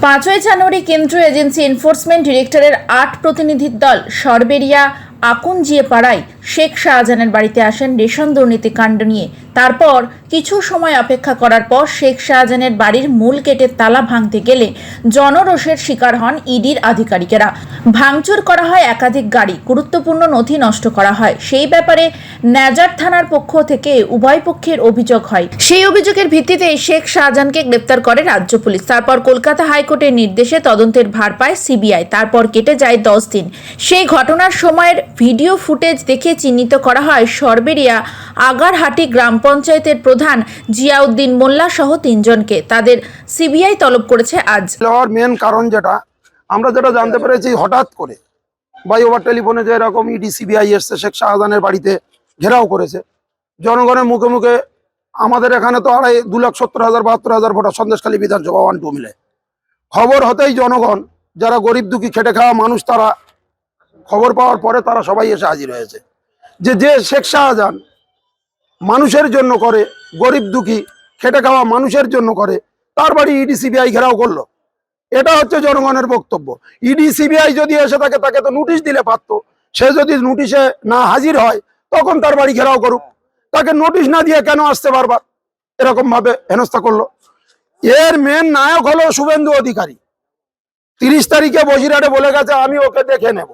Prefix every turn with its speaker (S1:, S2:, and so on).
S1: 5ই জানুয়ারি কেন্দ্রীয় agency enforcement ডিরেক্টরের 8 প্রতিনিধির দল সরবেরিয়া আকুনজিয়ে পাড়ায় শেখ শাহজাহানের বাড়িতে আসেন রেশন দুর্নীতি কাণ্ড নিয়ে। তারপর কিছু সময় অপেক্ষা করার পর শেখ শাহজাহানের বাড়ির মূল গেটের তালা ভাঙতে গেলে জনরোষের শিকার হন ইডির আধিকারিকেরা। ভাঙচুর করা হয় একাধিক গাড়ি, গুরুত্বপূর্ণ নথি নষ্ট করা হয়। সেই ব্যাপারে নাজার থানার পক্ষ থেকে উভয় পক্ষের অভিযোগ হয়। সেই অভিযোগের ভিত্তিতে শেখ শাহজাহানকে গ্রেপ্তার করে রাজ্য পুলিশ। তারপর কলকাতা হাইকোর্টের নির্দেশে তদন্তের ভার পায় সিবিআই। তারপর কেটে যায় 10 দিন। সেই ঘটনার সময়ের ভিডিও ফুটেজ দেখে চিহ্নিত করা হয় সরবেরিয়া আগারহাটি গ্রাম পঞ্চায়েতের প্রধান জিয়াউদ্দিন মোল্লা সহ 3 জনকে। তাদের সিবিআই তলব করেছে আজ।
S2: মেন কারণ আমরা যেটা জানতে পেরেছি, হঠাৎ করে বাই ওভার টেলিফোনে যে এরকম ইডি সিবিআই এসছে, শেখ শাহজাহানের বাড়িতে ঘেরাও করেছে। জনগণের মুখে মুখে আমাদের এখানে তো 2,70,000-72,000 ভোটার সন্দেশখালী বিধানসভা 1-2 মিলে। খবর হতেই জনগণ, যারা গরিব দুঃখী খেটে খাওয়া মানুষ, তারা খবর পাওয়ার পরে তারা সবাই এসে হাজির হয়েছে। যে শেখ শাহজাহান মানুষের জন্য করে, গরিব দুঃখী খেটে খাওয়া মানুষের জন্য করে, তার বাড়ি ইডি সিবিআই ঘেরাও করলো। এটা হচ্ছে জনগণের বক্তব্য। ইডি সিবিআই যদি এসে থাকে, তাকে তো নোটিশ দিলে পারত। সে যদি নোটিশে না হাজির হয়, তখন তার বাড়ি ঘেরাও করুক। তাকে নোটিশ না দিয়ে কেন আসতে বারবার এরকম ভাবে হেনস্থা করলো? এর মেন নায়ক হলো শুভেন্দু অধিকারী। 30 তারিখে বসিরহাটে বলে গেছে, আমি ওকে দেখে নেব।